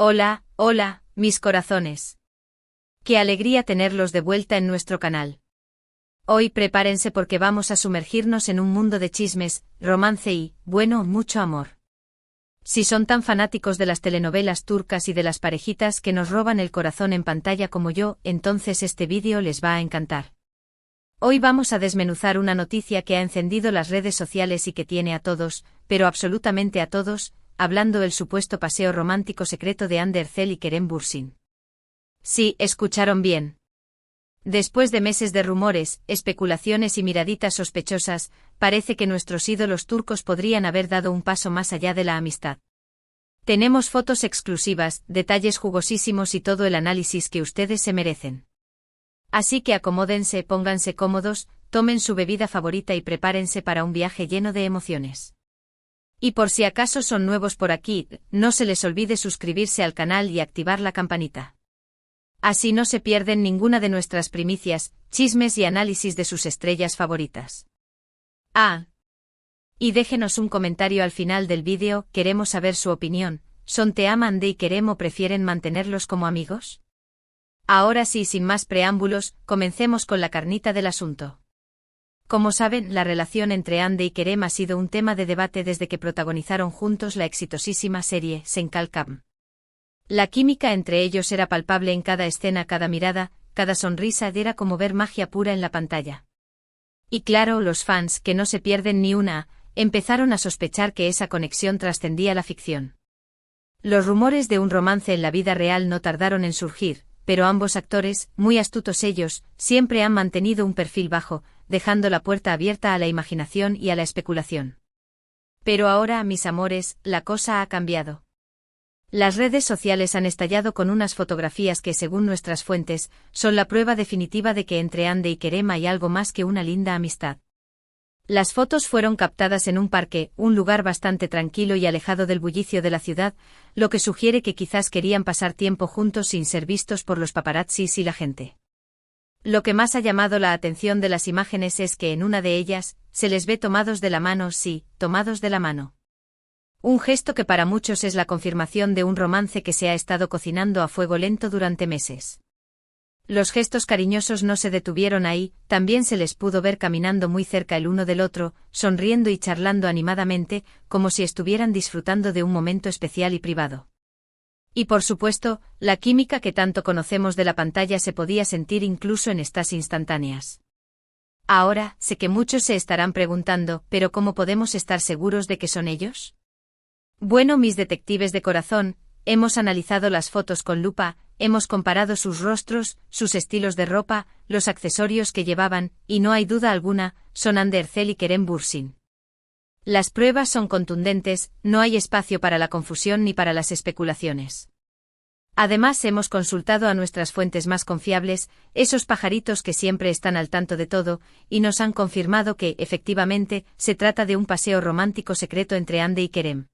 Hola, hola, mis corazones. Qué alegría tenerlos de vuelta en nuestro canal. Hoy prepárense porque vamos a sumergirnos en un mundo de chismes, romance y, bueno, mucho amor. Si son tan fanáticos de las telenovelas turcas y de las parejitas que nos roban el corazón en pantalla como yo, entonces este vídeo les va a encantar. Hoy vamos a desmenuzar una noticia que ha encendido las redes sociales y que tiene a todos, pero absolutamente a todos, hablando del supuesto paseo romántico secreto de Hande Erçel y Kerem Bürsin. Sí, escucharon bien. Después de meses de rumores, especulaciones y miraditas sospechosas, parece que nuestros ídolos turcos podrían haber dado un paso más allá de la amistad. Tenemos fotos exclusivas, detalles jugosísimos y todo el análisis que ustedes se merecen. Así que acomódense, pónganse cómodos, tomen su bebida favorita y prepárense para un viaje lleno de emociones. Y por si acaso son nuevos por aquí, no se les olvide suscribirse al canal y activar la campanita. Así no se pierden ninguna de nuestras primicias, chismes y análisis de sus estrellas favoritas. Y déjenos un comentario al final del vídeo, queremos saber su opinión. ¿Son team Hande y Kerem o prefieren mantenerlos como amigos? Ahora sí, sin más preámbulos, comencemos con la carnita del asunto. Como saben, la relación entre Hande y Kerem ha sido un tema de debate desde que protagonizaron juntos la exitosísima serie Sen Kalkam. La química entre ellos era palpable en cada escena, cada mirada, cada sonrisa, era como ver magia pura en la pantalla. Y claro, los fans, que no se pierden ni una, empezaron a sospechar que esa conexión trascendía la ficción. Los rumores de un romance en la vida real no tardaron en surgir, pero ambos actores, muy astutos ellos, siempre han mantenido un perfil bajo, dejando la puerta abierta a la imaginación y a la especulación. Pero ahora, mis amores, la cosa ha cambiado. Las redes sociales han estallado con unas fotografías que, según nuestras fuentes, son la prueba definitiva de que entre Hande y Kerem hay algo más que una linda amistad. Las fotos fueron captadas en un parque, un lugar bastante tranquilo y alejado del bullicio de la ciudad, lo que sugiere que quizás querían pasar tiempo juntos sin ser vistos por los paparazzis y la gente. Lo que más ha llamado la atención de las imágenes es que en una de ellas, se les ve tomados de la mano, sí, tomados de la mano. Un gesto que para muchos es la confirmación de un romance que se ha estado cocinando a fuego lento durante meses. Los gestos cariñosos no se detuvieron ahí, también se les pudo ver caminando muy cerca el uno del otro, sonriendo y charlando animadamente, como si estuvieran disfrutando de un momento especial y privado. Y por supuesto, la química que tanto conocemos de la pantalla se podía sentir incluso en estas instantáneas. Ahora, sé que muchos se estarán preguntando, ¿pero cómo podemos estar seguros de que son ellos? Bueno, mis detectives de corazón, hemos analizado las fotos con lupa, hemos comparado sus rostros, sus estilos de ropa, los accesorios que llevaban, y no hay duda alguna, son Hande Erçel y Kerem Bürsin. Las pruebas son contundentes, no hay espacio para la confusión ni para las especulaciones. Además, hemos consultado a nuestras fuentes más confiables, esos pajaritos que siempre están al tanto de todo, y nos han confirmado que, efectivamente, se trata de un paseo romántico secreto entre Hande y Kerem.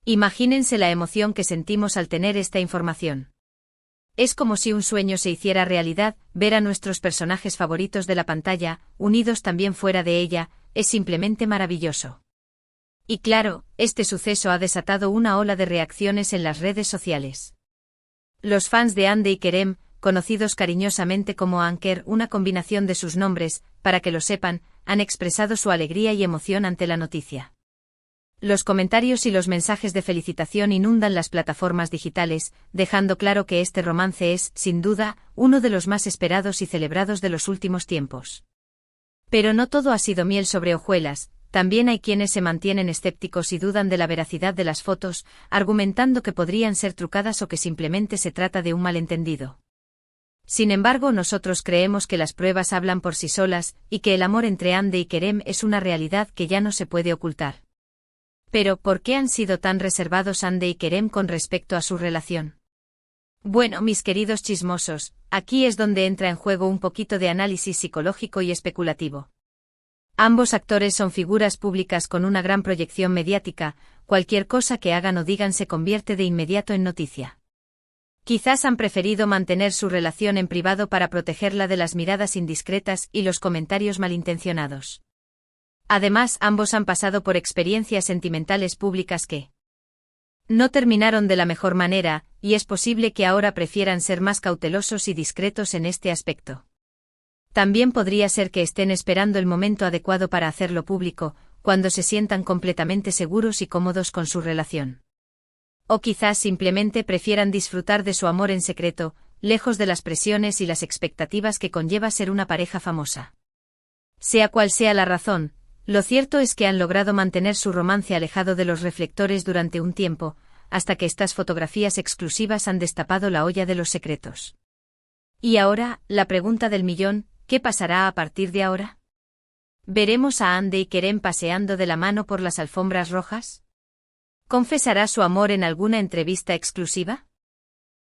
Imagínense la emoción que sentimos al tener esta información. Es como si un sueño se hiciera realidad, ver a nuestros personajes favoritos de la pantalla, unidos también fuera de ella, es simplemente maravilloso. Y claro, este suceso ha desatado una ola de reacciones en las redes sociales. Los fans de Hande y Kerem, conocidos cariñosamente como Anker, una combinación de sus nombres, para que lo sepan, han expresado su alegría y emoción ante la noticia. Los comentarios y los mensajes de felicitación inundan las plataformas digitales, dejando claro que este romance es, sin duda, uno de los más esperados y celebrados de los últimos tiempos. Pero no todo ha sido miel sobre hojuelas, también hay quienes se mantienen escépticos y dudan de la veracidad de las fotos, argumentando que podrían ser trucadas o que simplemente se trata de un malentendido. Sin embargo, nosotros creemos que las pruebas hablan por sí solas, y que el amor entre Hande y Kerem es una realidad que ya no se puede ocultar. Pero, ¿por qué han sido tan reservados Hande y Kerem con respecto a su relación? Bueno, mis queridos chismosos, aquí es donde entra en juego un poquito de análisis psicológico y especulativo. Ambos actores son figuras públicas con una gran proyección mediática, cualquier cosa que hagan o digan se convierte de inmediato en noticia. Quizás han preferido mantener su relación en privado para protegerla de las miradas indiscretas y los comentarios malintencionados. Además, ambos han pasado por experiencias sentimentales públicas que No terminaron de la mejor manera, y es posible que ahora prefieran ser más cautelosos y discretos en este aspecto. También podría ser que estén esperando el momento adecuado para hacerlo público, cuando se sientan completamente seguros y cómodos con su relación. O quizás simplemente prefieran disfrutar de su amor en secreto, lejos de las presiones y las expectativas que conlleva ser una pareja famosa. Sea cual sea la razón, lo cierto es que han logrado mantener su romance alejado de los reflectores durante un tiempo, hasta que estas fotografías exclusivas han destapado la olla de los secretos. Y ahora, la pregunta del millón, ¿qué pasará a partir de ahora? ¿Veremos a Andy y Kerem paseando de la mano por las alfombras rojas? ¿Confesará su amor en alguna entrevista exclusiva?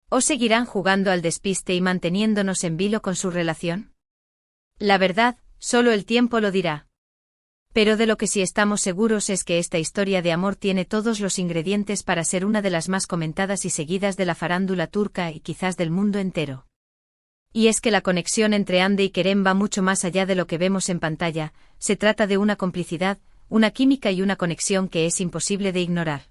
¿O seguirán jugando al despiste y manteniéndonos en vilo con su relación? La verdad, solo el tiempo lo dirá. Pero de lo que sí estamos seguros es que esta historia de amor tiene todos los ingredientes para ser una de las más comentadas y seguidas de la farándula turca y quizás del mundo entero. Y es que la conexión entre Hande y Kerem va mucho más allá de lo que vemos en pantalla, se trata de una complicidad, una química y una conexión que es imposible de ignorar.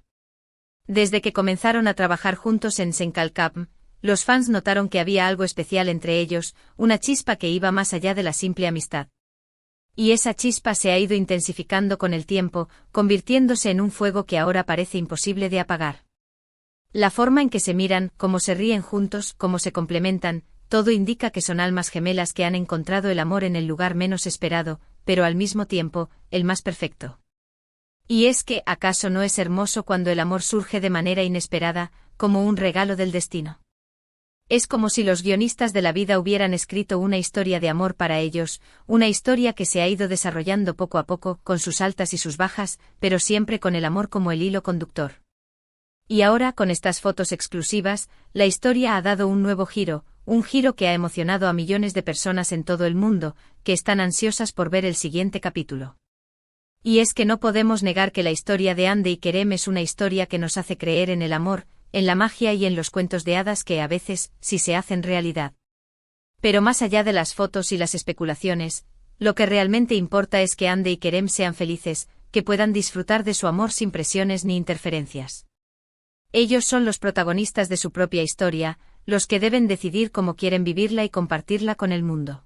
Desde que comenzaron a trabajar juntos en Senkalkapm, los fans notaron que había algo especial entre ellos, una chispa que iba más allá de la simple amistad. Y esa chispa se ha ido intensificando con el tiempo, convirtiéndose en un fuego que ahora parece imposible de apagar. La forma en que se miran, cómo se ríen juntos, cómo se complementan, todo indica que son almas gemelas que han encontrado el amor en el lugar menos esperado, pero al mismo tiempo, el más perfecto. Y es que, ¿acaso no es hermoso cuando el amor surge de manera inesperada, como un regalo del destino? Es como si los guionistas de la vida hubieran escrito una historia de amor para ellos, una historia que se ha ido desarrollando poco a poco, con sus altas y sus bajas, pero siempre con el amor como el hilo conductor. Y ahora, con estas fotos exclusivas, la historia ha dado un nuevo giro, un giro que ha emocionado a millones de personas en todo el mundo, que están ansiosas por ver el siguiente capítulo. Y es que no podemos negar que la historia de Hande y Kerem es una historia que nos hace creer en el amor, en la magia y en los cuentos de hadas que a veces, sí se hacen realidad. Pero más allá de las fotos y las especulaciones, lo que realmente importa es que Hande y Kerem sean felices, que puedan disfrutar de su amor sin presiones ni interferencias. Ellos son los protagonistas de su propia historia, los que deben decidir cómo quieren vivirla y compartirla con el mundo.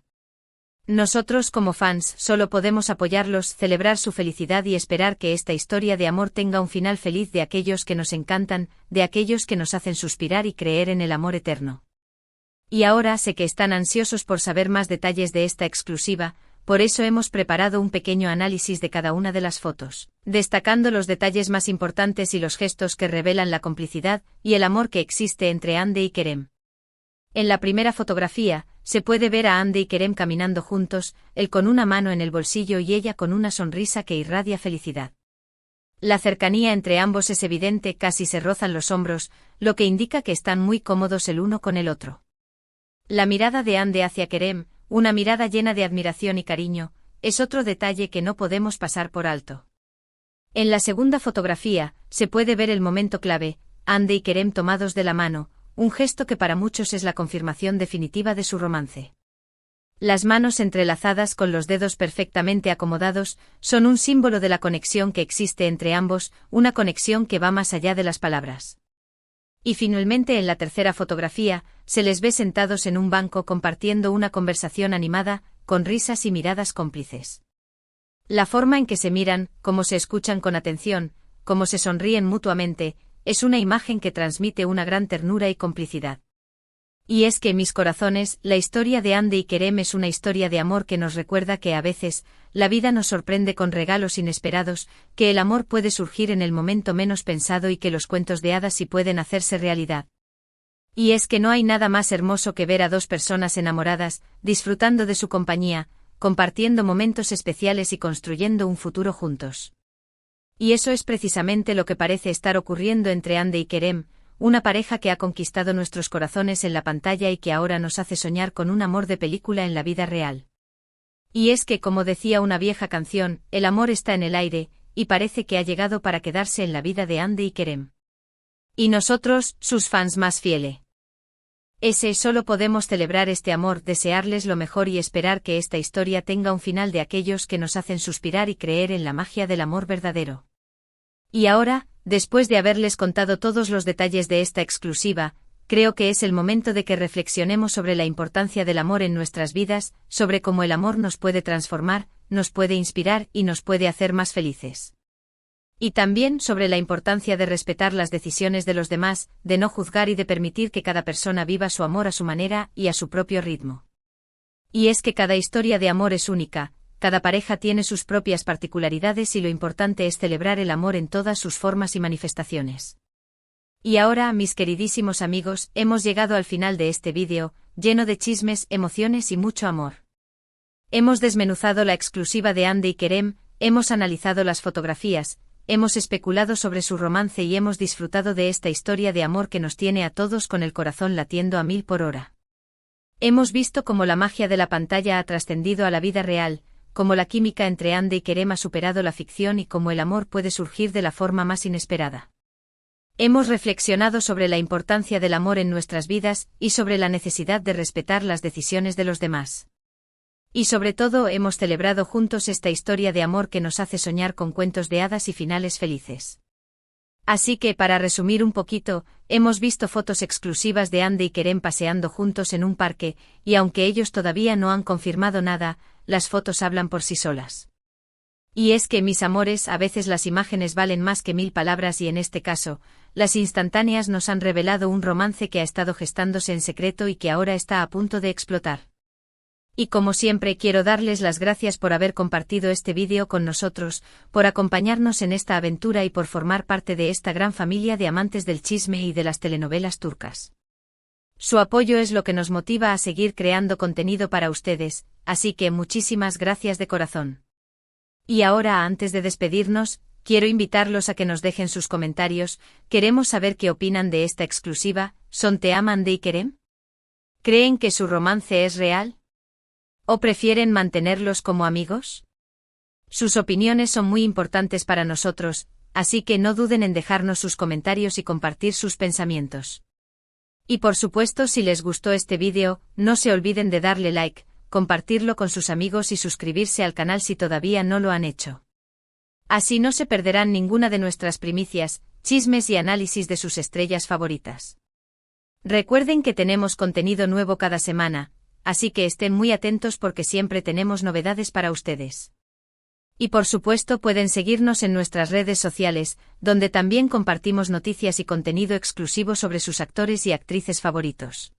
Nosotros como fans solo podemos apoyarlos, celebrar su felicidad y esperar que esta historia de amor tenga un final feliz de aquellos que nos encantan, de aquellos que nos hacen suspirar y creer en el amor eterno. Y ahora sé que están ansiosos por saber más detalles de esta exclusiva, por eso hemos preparado un pequeño análisis de cada una de las fotos, destacando los detalles más importantes y los gestos que revelan la complicidad y el amor que existe entre Hande y Kerem. En la primera fotografía, se puede ver a Hande y Kerem caminando juntos, él con una mano en el bolsillo y ella con una sonrisa que irradia felicidad. La cercanía entre ambos es evidente, casi se rozan los hombros, lo que indica que están muy cómodos el uno con el otro. La mirada de Hande hacia Kerem, una mirada llena de admiración y cariño, es otro detalle que no podemos pasar por alto. En la segunda fotografía, se puede ver el momento clave, Hande y Kerem tomados de la mano, un gesto que para muchos es la confirmación definitiva de su romance. Las manos entrelazadas con los dedos perfectamente acomodados son un símbolo de la conexión que existe entre ambos, una conexión que va más allá de las palabras. Y finalmente en la tercera fotografía, se les ve sentados en un banco compartiendo una conversación animada, con risas y miradas cómplices. La forma en que se miran, cómo se escuchan con atención, cómo se sonríen mutuamente, es una imagen que transmite una gran ternura y complicidad. Y es que, mis corazones, la historia de Hande y Kerem es una historia de amor que nos recuerda que a veces, la vida nos sorprende con regalos inesperados, que el amor puede surgir en el momento menos pensado y que los cuentos de hadas sí pueden hacerse realidad. Y es que no hay nada más hermoso que ver a dos personas enamoradas, disfrutando de su compañía, compartiendo momentos especiales y construyendo un futuro juntos. Y eso es precisamente lo que parece estar ocurriendo entre Hande y Kerem, una pareja que ha conquistado nuestros corazones en la pantalla y que ahora nos hace soñar con un amor de película en la vida real. Y es que, como decía una vieja canción, el amor está en el aire, y parece que ha llegado para quedarse en la vida de Hande y Kerem. Y nosotros, sus fans más fieles. Solo podemos celebrar este amor, desearles lo mejor y esperar que esta historia tenga un final de aquellos que nos hacen suspirar y creer en la magia del amor verdadero. Y ahora, después de haberles contado todos los detalles de esta exclusiva, creo que es el momento de que reflexionemos sobre la importancia del amor en nuestras vidas, sobre cómo el amor nos puede transformar, nos puede inspirar y nos puede hacer más felices. Y también sobre la importancia de respetar las decisiones de los demás, de no juzgar y de permitir que cada persona viva su amor a su manera y a su propio ritmo. Y es que cada historia de amor es única, cada pareja tiene sus propias particularidades y lo importante es celebrar el amor en todas sus formas y manifestaciones. Y ahora, mis queridísimos amigos, hemos llegado al final de este vídeo, lleno de chismes, emociones y mucho amor. Hemos desmenuzado la exclusiva de Hande y Kerem, hemos analizado las fotografías, hemos especulado sobre su romance y hemos disfrutado de esta historia de amor que nos tiene a todos con el corazón latiendo a 1000 por hora. Hemos visto cómo la magia de la pantalla ha trascendido a la vida real, cómo la química entre Hande y Kerem ha superado la ficción y cómo el amor puede surgir de la forma más inesperada. Hemos reflexionado sobre la importancia del amor en nuestras vidas y sobre la necesidad de respetar las decisiones de los demás. Y sobre todo hemos celebrado juntos esta historia de amor que nos hace soñar con cuentos de hadas y finales felices. Así que, para resumir un poquito, hemos visto fotos exclusivas de Hande y Kerem paseando juntos en un parque, y aunque ellos todavía no han confirmado nada, las fotos hablan por sí solas. Y es que, mis amores, a veces las imágenes valen más que 1000 palabras y en este caso, las instantáneas nos han revelado un romance que ha estado gestándose en secreto y que ahora está a punto de explotar. Y como siempre quiero darles las gracias por haber compartido este vídeo con nosotros, por acompañarnos en esta aventura y por formar parte de esta gran familia de amantes del chisme y de las telenovelas turcas. Su apoyo es lo que nos motiva a seguir creando contenido para ustedes, así que muchísimas gracias de corazón. Y ahora, antes de despedirnos, quiero invitarlos a que nos dejen sus comentarios, queremos saber qué opinan de esta exclusiva, ¿son te aman Hande y Kerem? ¿Creen que su romance es real? ¿O prefieren mantenerlos como amigos? Sus opiniones son muy importantes para nosotros, así que no duden en dejarnos sus comentarios y compartir sus pensamientos. Y por supuesto, si les gustó este vídeo, no se olviden de darle like, compartirlo con sus amigos y suscribirse al canal si todavía no lo han hecho. Así no se perderán ninguna de nuestras primicias, chismes y análisis de sus estrellas favoritas. Recuerden que tenemos contenido nuevo cada semana, así que estén muy atentos porque siempre tenemos novedades para ustedes. Y por supuesto pueden seguirnos en nuestras redes sociales, donde también compartimos noticias y contenido exclusivo sobre sus actores y actrices favoritos.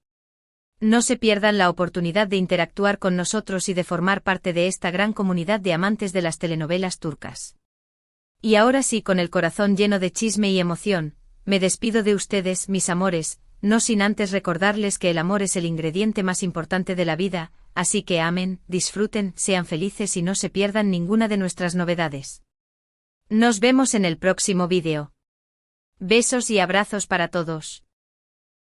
No se pierdan la oportunidad de interactuar con nosotros y de formar parte de esta gran comunidad de amantes de las telenovelas turcas. Y ahora sí, con el corazón lleno de chisme y emoción, me despido de ustedes, mis amores, no sin antes recordarles que el amor es el ingrediente más importante de la vida, así que amen, disfruten, sean felices y no se pierdan ninguna de nuestras novedades. Nos vemos en el próximo vídeo. Besos y abrazos para todos.